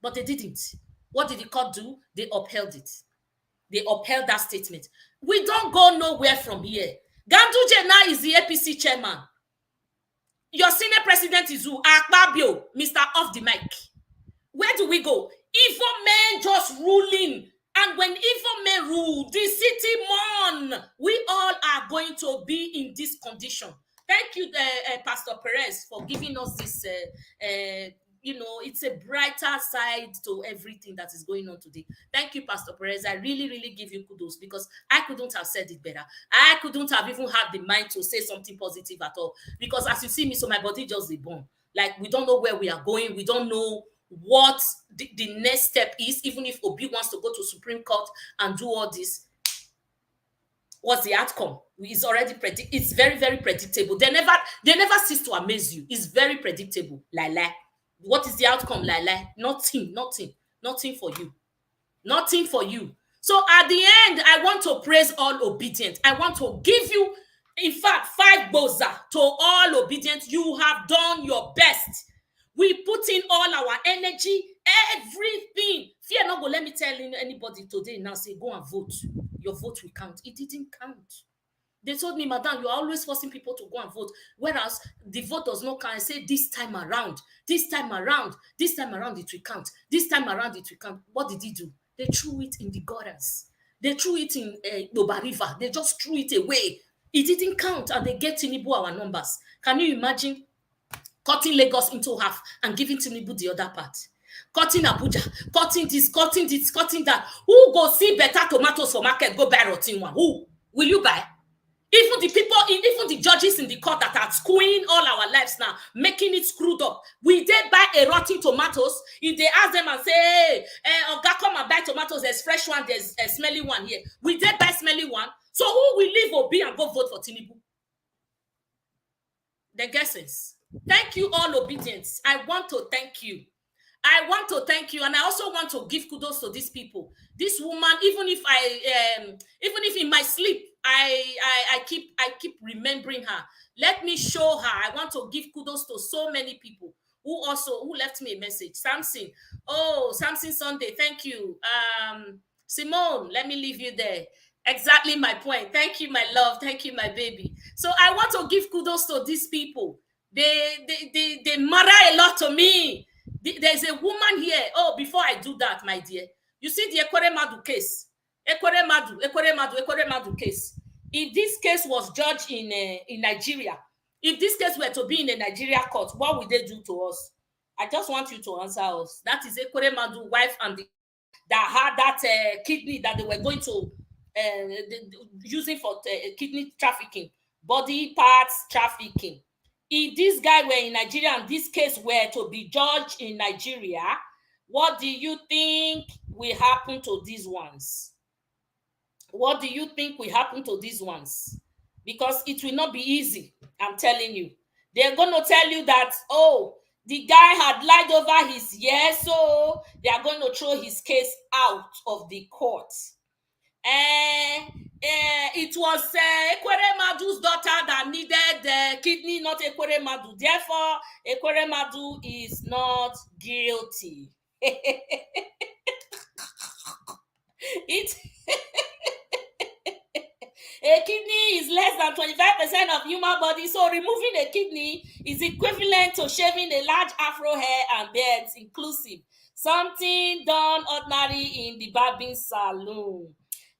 But they didn't. What did the court do? They upheld it. They upheld that statement. We don't go nowhere from here. Ganduje now is the APC chairman. Your senior president is who? Akpabio, Mr. Off the mic. Where do we go? Evil men just ruling. And when evil men rule, the city mourn. We all are going to be in this condition. Thank you, Pastor Perez, for giving us this, it's a brighter side to everything that is going on today. Thank you, Pastor Perez. I really, really give you kudos, because I couldn't have said it better. I couldn't have even had the mind to say something positive at all. Because as you see me, so my body just is born. Like, we don't know where we are going. We don't know what the next step is. Even if Obi wants to go to Supreme Court and do all this, what's the outcome? It's already it's very, very predictable. They never cease to amaze you. It's very predictable. Like. What is the outcome, Lila? Nothing for you. Nothing for you. So at the end, I want to praise all obedient. I want to give you, in fact, 5 boza to all obedient. You have done your best. We put in all our energy, everything. Fear not go let me tell anybody today now, say, go and vote. Your vote will count. It didn't count. They told me, Madam, you are always forcing people to go and vote, whereas the vote does not count. I say, this time around, it will count. This time around, it will count. What did he do? They threw it in the gutters. They threw it in Noba River. They just threw it away. It didn't count, and they gave Tinubu our numbers. Can you imagine cutting Lagos into half and giving Tinubu the other part? Cutting Abuja, cutting this, cutting that. Who go see better tomatoes for market, go buy rotten one? Who? Will you buy? Even the people, even the judges in the court that are screwing all our lives now, making it screwed up. Will they buy a rotten tomatoes? If they ask them and say, hey, Oga, come and buy tomatoes, there's fresh one, there's a smelly one here. Will they buy smelly one? So who will leave Obi and go vote for Tinubu? The guesses. Thank you, all obedience. I want to thank you. And I also want to give kudos to these people. This woman, even if in my sleep I keep remembering her. Let me show her. I want to give kudos to so many people who left me a message. Samson. Oh, Samson Sunday. Thank you. Simone, let me leave you there. Exactly my point. Thank you, my love. Thank you, my baby. So I want to give kudos to these people. They matter a lot to me. There's a woman here. Oh, before I do that, my dear, you see the Ekweremadu case. Ekweremadu case. If this case was judged in Nigeria, if this case were to be in a Nigeria court, what would they do to us? I just want you to answer us. That is Ekweremadu wife and that had that kidney that they were going to using for kidney trafficking, body parts trafficking. If this guy were in Nigeria and this case were to be judged in Nigeria, what do you think will happen to these ones? What do you think will happen to these ones? Because it will not be easy, I'm telling you. They're going to tell you that, oh, the guy had lied over his years, so they are going to throw his case out of the court. It was Ekweremadu's daughter that needed the kidney, not Ekweremadu. Therefore, Ekweremadu is not guilty. A kidney is less than 25% of human body, so removing a kidney is equivalent to shaving a large afro hair and beards inclusive. Something done ordinary in the barbing salon.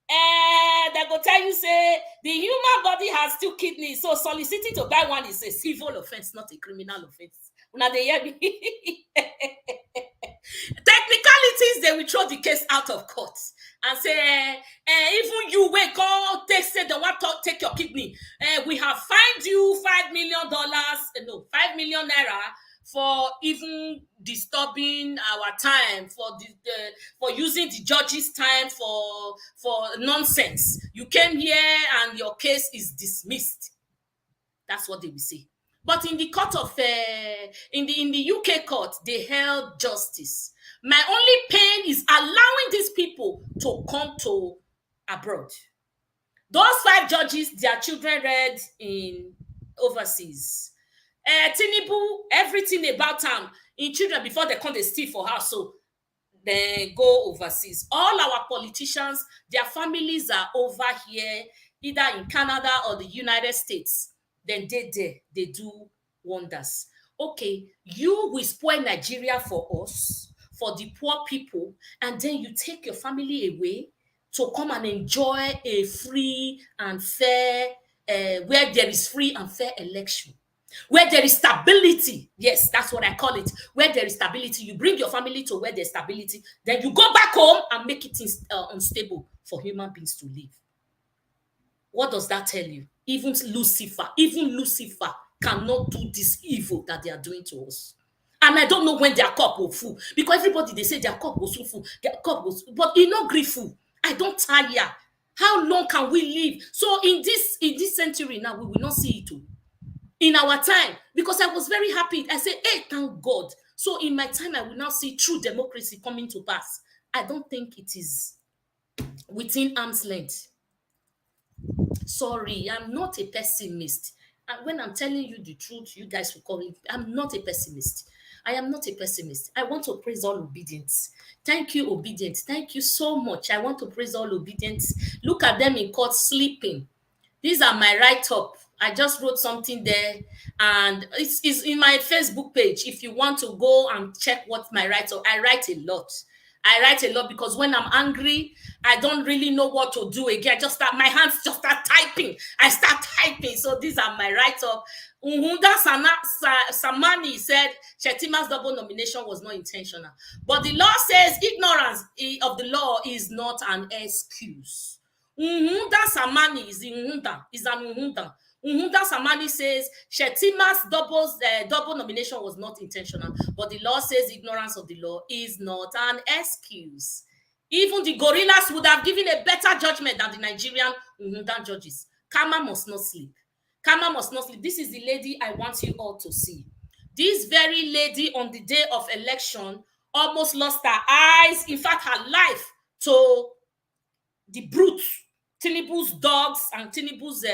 They go tell you, say, the human body has 2 kidneys, so soliciting to buy one is a civil offense, not a criminal offense. Now they hear me. Technicalities, they will throw the case out of court and say, even you wait, call, they say they want to take your kidney. We have fined you $5 million, no, 5 million naira for even disturbing our time, for using the judge's time for nonsense. You came here and your case is dismissed. That's what they will say. But in the court of in the UK court, they held justice. My only pain is allowing these people to come to abroad. Those 5 judges, their children read in overseas. Tinubu, everything about them in children before they come, they steal for house, so they go overseas. All our politicians, their families are over here, either in Canada or the United States. Then they do wonders. Okay, you will spoil Nigeria for us, for the poor people, and then you take your family away to come and enjoy a free and fair, where there is free and fair election, where there is stability. Yes, that's what I call it. Where there is stability, you bring your family to where there's stability, then you go back home and make it unstable for human beings to live. What does that tell you? Even Lucifer cannot do this evil that they are doing to us. And I don't know when their cup will full, because everybody, they say their cup will soon full, but it's not grateful. I don't tire. How long can we live? So in this century now, we will not see it too. In our time, because I was very happy. I said, hey, thank God. So in my time, I will now see true democracy coming to pass. I don't think it is within arm's length. Sorry, I'm not a pessimist. And when I'm telling you the truth, you guys will call me. I'm not a pessimist. I am not a pessimist. I want to praise all obedience. Thank you, obedience. Thank you so much. I want to praise all obedience. Look at them in court sleeping. These are my write-up. I just wrote something there, and it's in my Facebook page. If you want to go and check what my write-up, I write a lot. I write a lot because when I'm angry, I don't really know what to do again. My hands just start typing. I start typing. So these are my write-up. Uhunda Samani said Shetima's double nomination was not intentional. But the law says ignorance of the law is not an excuse. Uhunda Samani is an Uhunda. Uhunda Samani says Shetima's double nomination was not intentional, but the law says ignorance of the law is not an excuse. Even the gorillas would have given a better judgment than the Nigerian Uhunda judges. Karma must not sleep. Karma must not sleep. This is the lady I want you all to see. This very lady on the day of election almost lost her eyes, in fact, her life, to the brute, Tinubu's dogs and Tinubu's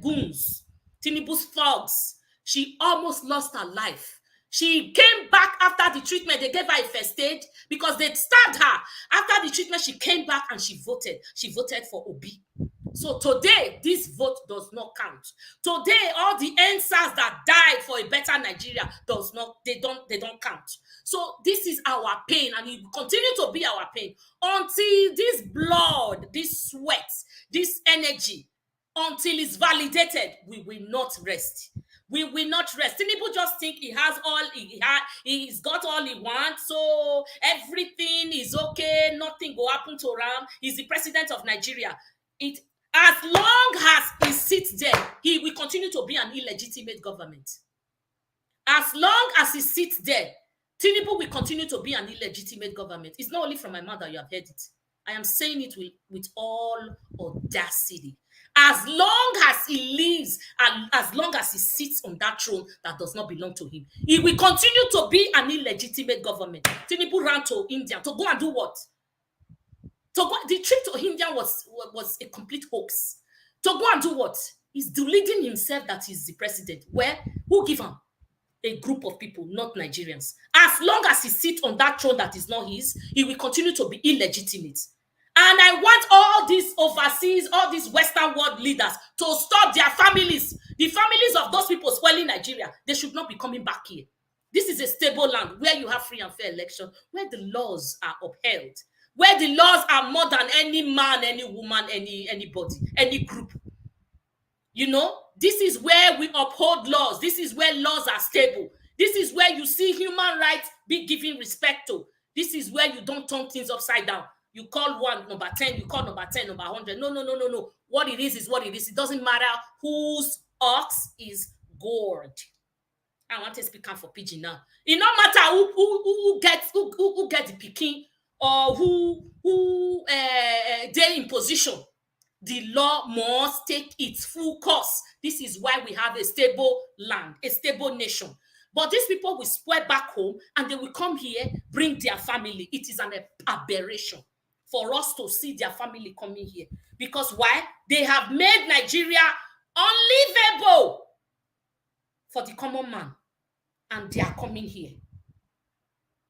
goons, Tinubu's thugs. She almost lost her life. She came back after the treatment. They gave her a first aid because they stabbed her. After the treatment, she came back and she voted. She voted for Obi. So today, this vote does not count. Today, all the NSAS that died for a better Nigeria they don't count. So this is our pain, and it will continue to be our pain until this blood, this sweat, this energy, until it's validated, we will not rest. We will not rest. Tinubu just think he's got all he wants, so everything is okay, nothing will happen to Ram. He's the president of Nigeria. As long as he sits there, he will continue to be an illegitimate government. As long as he sits there, Tinubu will continue to be an illegitimate government. It's not only from my mouth that you have heard it. I am saying it with all audacity. As long as he lives and as long as he sits on that throne that does not belong to him, he will continue to be an illegitimate government. Tinubu ran to India to go and do what? The trip to India was a complete hoax. To go and do what? He's delusional himself that he's the president. Who give him? A group of people, not Nigerians. As long as he sits on that throne that is not his, he will continue to be illegitimate. And I want all these overseas, all these Western world leaders to stop their families. The families of those people spoiling Nigeria, they should not be coming back here. This is a stable land where you have free and fair election, where the laws are upheld, where the laws are more than any man, any woman, anybody, any group. You know, this is where we uphold laws. This is where laws are stable. This is where you see human rights be given respect to. This is where you don't turn things upside down. You call one number 10, you call number 10, number 100. No. What it is what it is. It doesn't matter whose ox is gored. I want to speak for pidgin now. It no matter who gets the picking or who they're in position. The law must take its full course. This is why we have a stable land, a stable nation. But these people will spread back home and they will come here, bring their family. It is an aberration for us to see their family coming here. Because why? They have made Nigeria unlivable for the common man. And they are coming here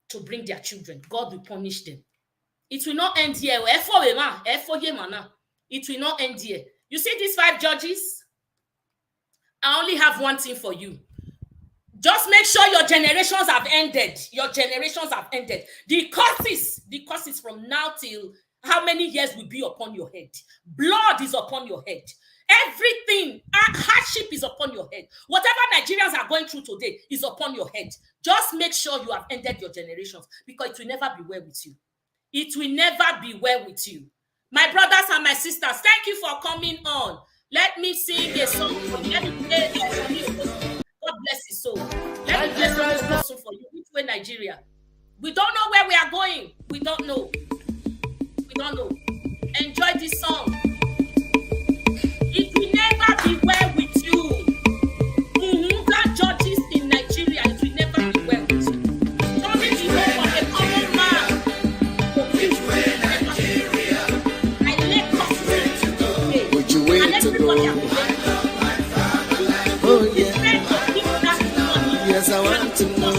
to bring their children. God will punish them. It will not end here. It will not end here. You see these 5 judges? I only have one thing for you. Just make sure your generations have ended. Your generations have ended. The curses from now till how many years will be upon your head. Blood is upon your head. Everything, hardship is upon your head. Whatever Nigerians are going through today is upon your head. Just make sure you have ended your generations because it will never be well with you. It will never be well with you. My brothers and my sisters, thank you for coming on. Let me sing a song for you. Let me play a song for you. God bless you so. Let me play a song for you. Which way, Nigeria? We don't know where we are going. We don't know. We don't know. Enjoy this song. It will never be well with you. That judges in Nigeria, it will never be well with you. Don't be the home of a common man. To go. Oh yeah. Yes, I want to know.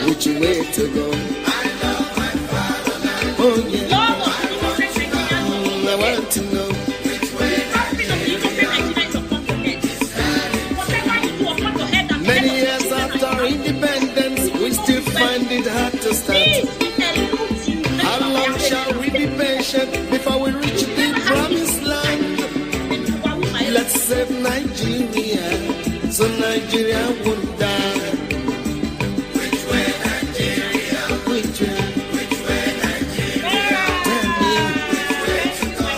Which way to go? Oh yeah. I want to know. Independence, we still find it hard to start. How long shall we be patient before we reach the promised land? Let's save Nigeria, so Nigeria won't die. Which way, Nigeria? Which way? Which way, Nigeria? Tell me. Which way to go?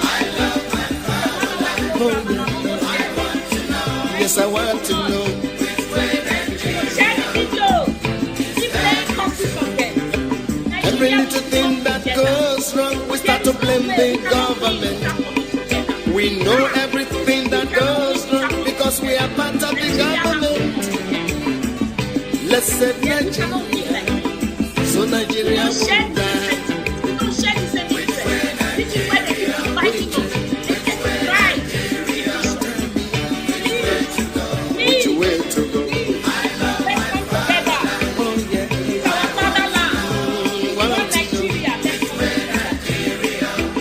I love my fatherland. Oh, yeah. I want to know. Yes, I want to know. Every little thing that goes wrong, we start to blame the government. We know everything that goes wrong because we are part of the government. Let's save Nigeria, Nigeria don't share won't the die. same. We don't share the same interest. This is where they keep fighting us. They take pride in division. Which Please, way to go? let's come together. Oh yeah. This is our fatherland. One One to go. Nigeria.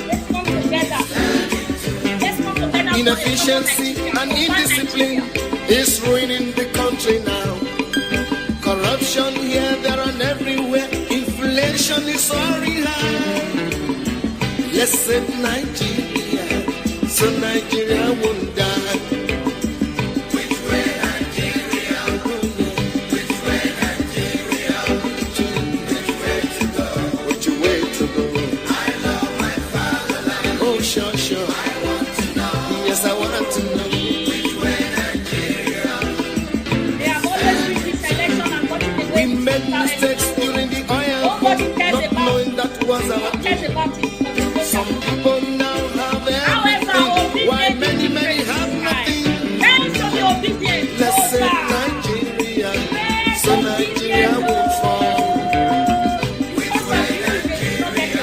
Let's come together. Let's come together. Inefficiency and indiscipline is ruining the country now. Corruption here, there, and everywhere. Inflation is soaring high. Let's save Nigeria, so Nigeria won't die. Which way Nigeria? Which way Nigeria? Which way to go? Which way to go? I love my fatherland. Oh, sure, sure. I want to know. Yes, I want to know. Which way Nigeria? They have always been this election and gotten away We with made it. mistakes during the oil Nobody boom, cares not about knowing that was our Who cares about it? Some people now have However, everything, while obedience many is have nothing. Thanks to the obedience. Let's Go save back. Nigeria, Let's so Nigeria obedience. won't fall. Because of you, they did not get it.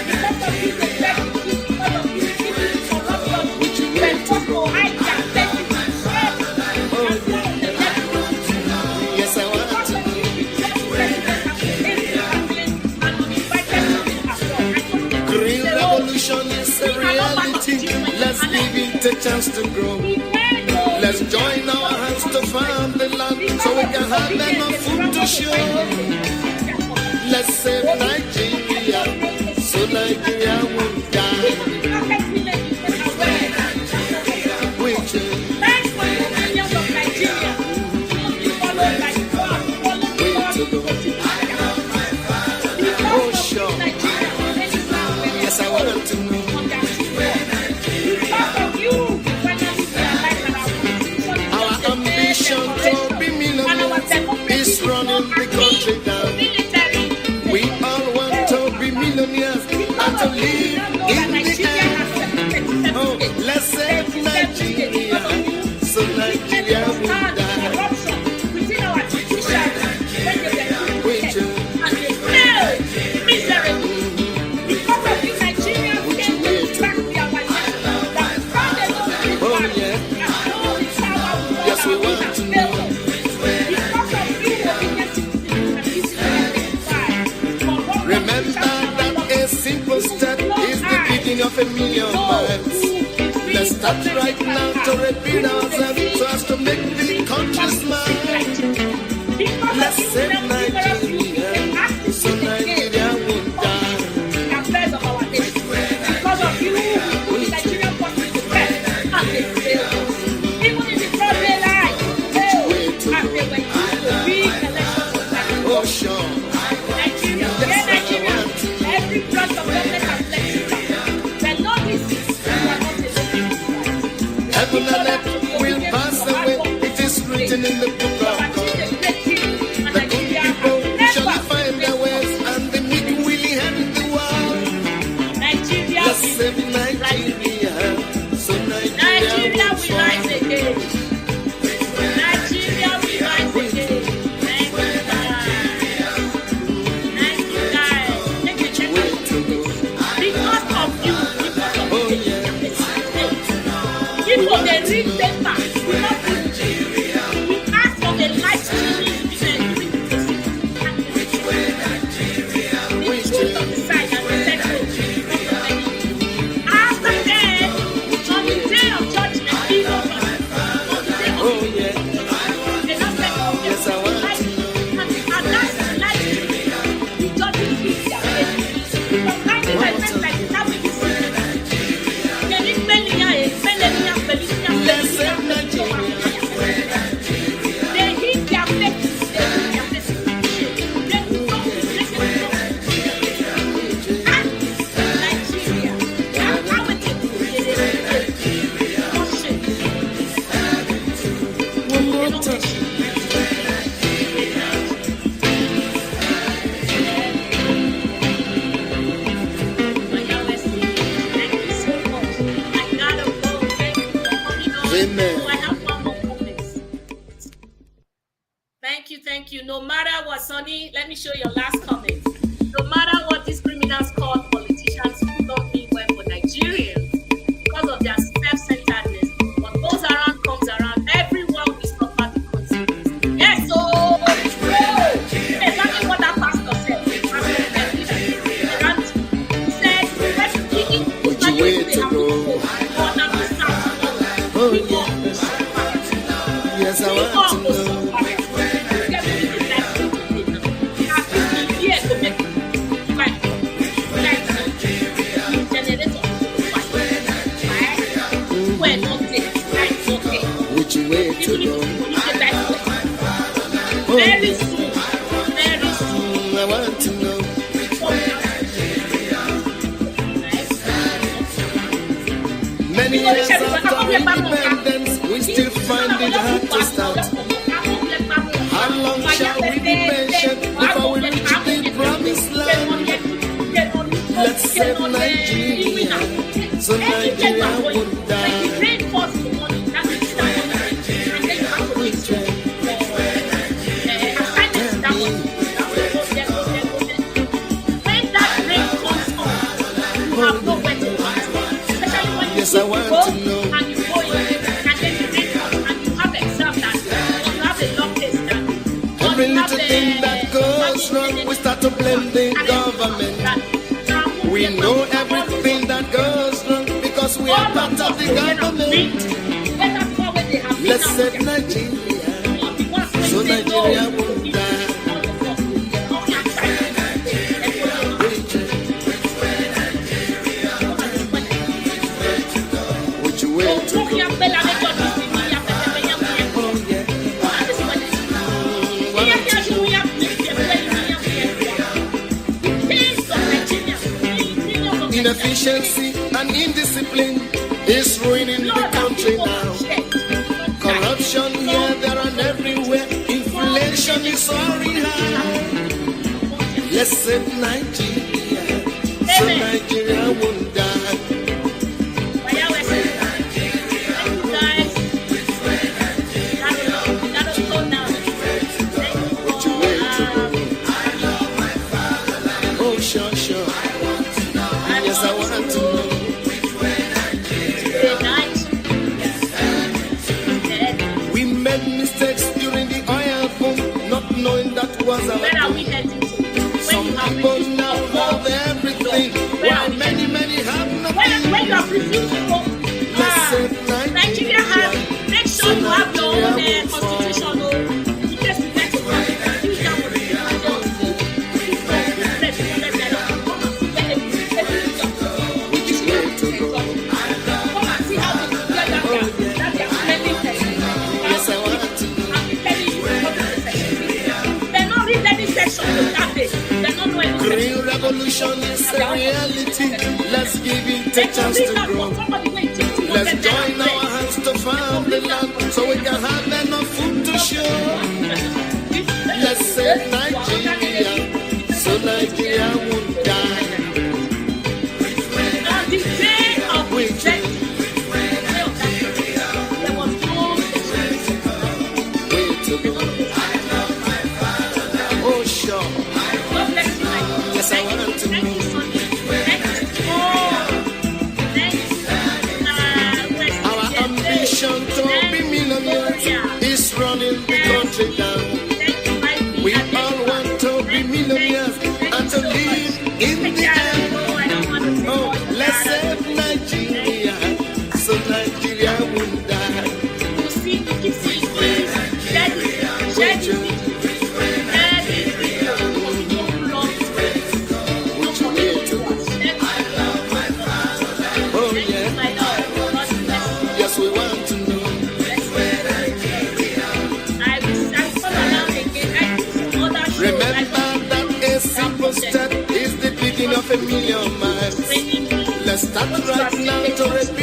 Because of you, they said it. Because of you, people corruption. Which way When to people go? hide their faces, swear, and follow the devil. Yes, I want Because to of you, the judge president has been hating Catholics and uninvited women as well. I told you, Green it's a road. revolution is a reality. Let's give it a chance to grow. Let's join our hands to farm the land so we can have enough food to show. Let's save Nigeria, so Nigeria won't die. Which way to go? Oh, sure. Yes, I want to know. Our ambition to be millionaires is running the country down. We all want to be millionaires and to live in the air. Oh, let's save Nigeria, so Nigeria won't die. Which way? Oh yeah. Yes, we want to know. Remember that a simple step is the beginning of a million miles. Let's start right now to repeat ourselves so as to make the country smile. Let's save Nigeria, so Nigeria won't die. Affairs of our nation. Because of you, Nigerian forces the best and they fail us. Even in the broad daylight, fail. And they were used to big elections of Nigeria. Oh sure. Nigeria, Nigeria, every branch of government has let you down. But not this, you are not alone. Heaven and earth will pass away. It is written in the book of God. The good people shall find their ways, and the meek will inherit the world. Let's save Nigeria, so Nigeria Nigeria won't will rise fall. again. Nigeria will rise again. Thank you, guys. Thank you, guys. Make a check Way to go. because of you. Oh yeah. People they read paper. We not read. We ask for the light to read. Which way? After that, on the day of judgment, people on the day of Oh yeah. they not say, oh, Yes, I want light. to know. And that's the light. The judges will be their faces. From time to time, men like this, how will you see? They need Belia, Let's save Nigeria. they hit their faces. They hit their faces. They will not be taken from Nigeria. That's how it is. One more time. Amen. Amen. I have one more comment. Thank you, Thank you. No matter what, Sonny, let me show your last comment. No matter what these criminals call politicians, don't mean well for Nigerians because of their self-centeredness. What goes around comes around. Everyone will suffer the consequences. Yes, so exactly what that pastor said. He said, Which way to go? Oh, yes, I want to know. Which way to go? Very soon, very soon. I want to know. Many years after independence, we still find it hard to start. How long shall we be patient before we reach the promised land? Let's save Nigeria, so Nigeria won't die. Yes, I want to know. And you go in, and then you read and you have exam that you have a long test that every little thing that goes wrong, we start to blame the government. We know everything that goes wrong because we are part of the government. Let's save Nigeria, so Nigeria won't die. Which way to go? Inefficiency and indiscipline is ruining the country now. Corruption here, there, and everywhere. Inflation is soaring high. Let's save Nigeria, so Nigeria won't die. Which way to go? Oh, sure, sure. Yes, I want to know. We made mistakes during the oil boom, not knowing that was our Where are we heading to? Some people now have everything, while many have nothing. When you are refusing to go, Nigeria has, make sure you have your own constitution. In case you get to have, use that one. Which way to go? Come and see how they get that they are spending things. Yes, I want to know. I'm telling you, they're not read any section of that day. They're not know anything. Green revolution is a reality. Let's give it a chance to grow. Let's join our hands to farm the land so we can have enough food to show. Let's save Nigeria, so Nigeria won't die. On the day of the death, there was no Way to go. Oh, sure. God bless you, my God. Yes, I want to Thank know. you, Sonny. Thank you. Our ambition to be millionaires is running the country down. We all want to be millionaires and to live in the end. Oh, let's save Nigeria, so Nigeria won't die. You see, you keep seeing Which way to go? Oh, yeah. Yes, we want to know. Remember that a simple step is the beginning of a million miles. Let's start right now to repeat